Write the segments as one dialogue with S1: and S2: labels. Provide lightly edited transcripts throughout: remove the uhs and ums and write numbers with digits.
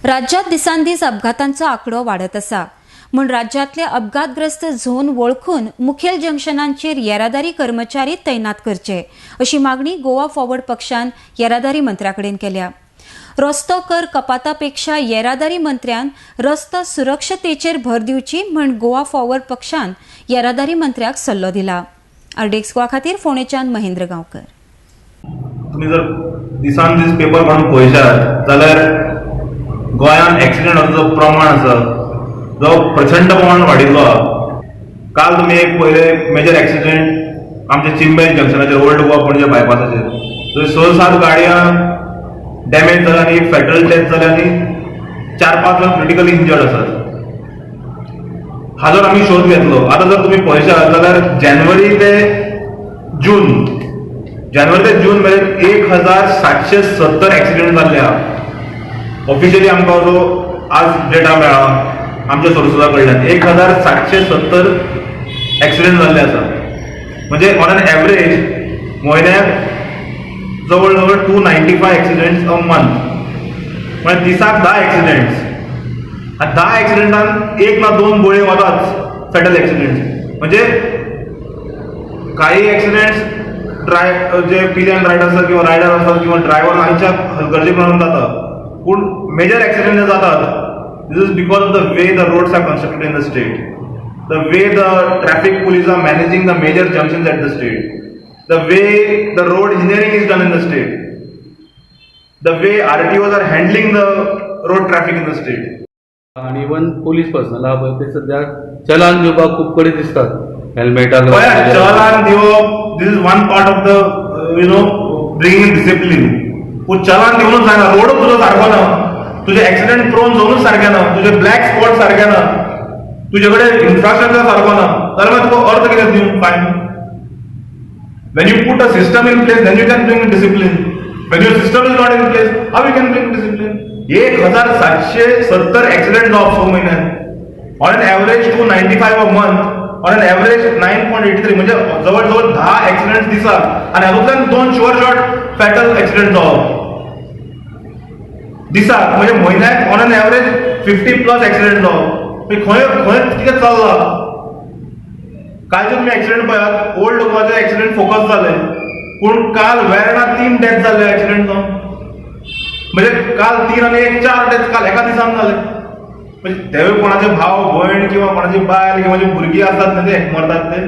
S1: राज्यात दिसांदिस अपघातांचो आंकडो वाढत आसा म्हूण राज्यातले अपघातग्रस्त झोन वळखून मुखेल जंक्शनांचेर येरादारी कर्मचारी तैनात करचे अशी मागणी गोवा फॉरवर्ड पक्षान येरादारी मंत्र्याकडेन केल्या। रस्तो कर कपातापेक्षा येरादारी मंत्र्यान रस्तो सुरक्षतेचेर भर दिवची म्हूण गोवा फॉरवर्ड पक्षान येरादारी मंत्र्याक सल्लो दिला। RDXGOA खातीर फोंडेच्यान महेंद्र गांवकर।
S2: तुम्ही जर दिसान दीस पेपर काढून पळयशात जाल्यार गोंयांत एक्सिडेंटाचो प्रमाण आसा जो प्रचंड प्रमाण वाडिल्लो आहा। काल तुम्ही एक पळयले मेजर एक्सिडेंट आमच्या चिंबेन जंक्शनाचेर ओल्ड गोवा पणजे बायपासाचेर थंय 6-7 गाडयां डॅमेज जाल्या आनी फॅटल डेथ जाल्या आनी 4-5 जण क्रिटिकली इंजर्ड आसात। हाजो आमी शोध घेतलो। आतां जर तुम्ही पळयशात जाल्यार जानेवारी ते जून मेरेन 1770 एक्सिडेंट जाल्ले आहा। ऑफिशियली आमकां जो आज डेटा मेळ्ळा आमच्या सोर्सा कडल्यान 1770 एक्सिडेंट जाल्ले आसा। म्हणजे ऑन एन एवरेज म्हयन्याक जवळ जवळ 295 एक्सिडेंट्स अ मंथ, म्हणजे दिसाक 10 एक्सिडेंट्स। 10 एक्सिडेंटान 1 ना 2 बळी वतात फॅटल एक्सिडेंट्स। म्हणजे काही एक्सिडेंट्स जे पिलियन रायडर आसा किंवा रायडर आसा किंवा ड्रायव्हर हांच्या गरजेप्रमाणे जाता, पूण मेजर एक्सिडेंट जे जातात this is because of the way the roads are constructed in the state, the way the traffic police are managing the major junctions at the state, the way the road engineering is done in the state, the way RTOs are handling the road traffic in the state.
S3: आणि even police personal आहा पळय ते सध्या चलान दिवपाक खूब कडेन दिसतात हेल्मेटाक
S2: चलान दिवप this is one part of the bringing discipline. पूण चलान दिवनूच जायना, रोड तुजो सारको ना, तुझे ऍक्सिडेंट प्रोन झोनूच सारखे ना, तुझे ब्लॅक स्पॉट सारखे ना, तुझे कडेन इन्फ्रास्ट्रक्चर सारको ना, जाल्यार तुका अर्थ कितें दिवंक फायन? When you put a system in place, then you can bring discipline. When your system is not in place, how you can bring discipline? 1770 accident जावप 6 महिन्यात, on an average 295 a month, on an average 9.83, म्हणजे जवळ 10 accident दिसाक, आणि हातूंतल्यान 2 short fatal accident जावप दिसाक, म्हणजे म्हयन्याक ऑन एन एवरेज 50+ एक्सिडेंट जावप। खंय कितें चल्लां? कालचे तुम्ही एक्सिडेंट पळयात, ओल्ड गोवाचे एक्सिडेंट फोकस जाले, पूण काल वेर्णा 3 डेथ जाल्ले एक्सिडेंट जावन, म्हणजे काल 3 आनी 1 4 डेथ काल एका दिसान जाले। म्हणजे तेवूय कोणाचे भाव भयण किंवा कोणाची बायल किंवा जे भुरगीं आसतात न्ही ते मरतात ते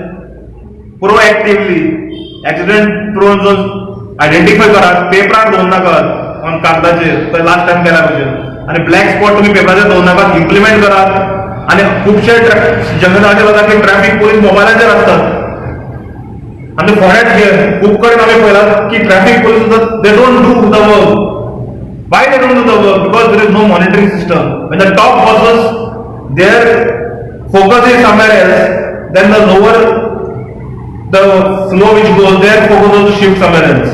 S2: proactively accident prone zone identify करात, पेपरार दवरून नाकात कागदाचेर लास्ट टाइम केल्या भशेन, आणि ब्लॅक स्पॉट तुम्ही पेपराचेर दवरून नाकात, इम्प्लिमेंट करात। आणि खुबशे जंगलाचे जाता की ट्रॅफिक पोलीस मोबायलाचेर असतात, आनी फोंड्यात खूब कडेन आमी पळयलां की traffic police they don't do the work. Why they don't do the work? Because there is no monitoring system. When the top bosses, their focus is somewhere else, then the lower, the flow which goes there, focus also shifts somewhere else.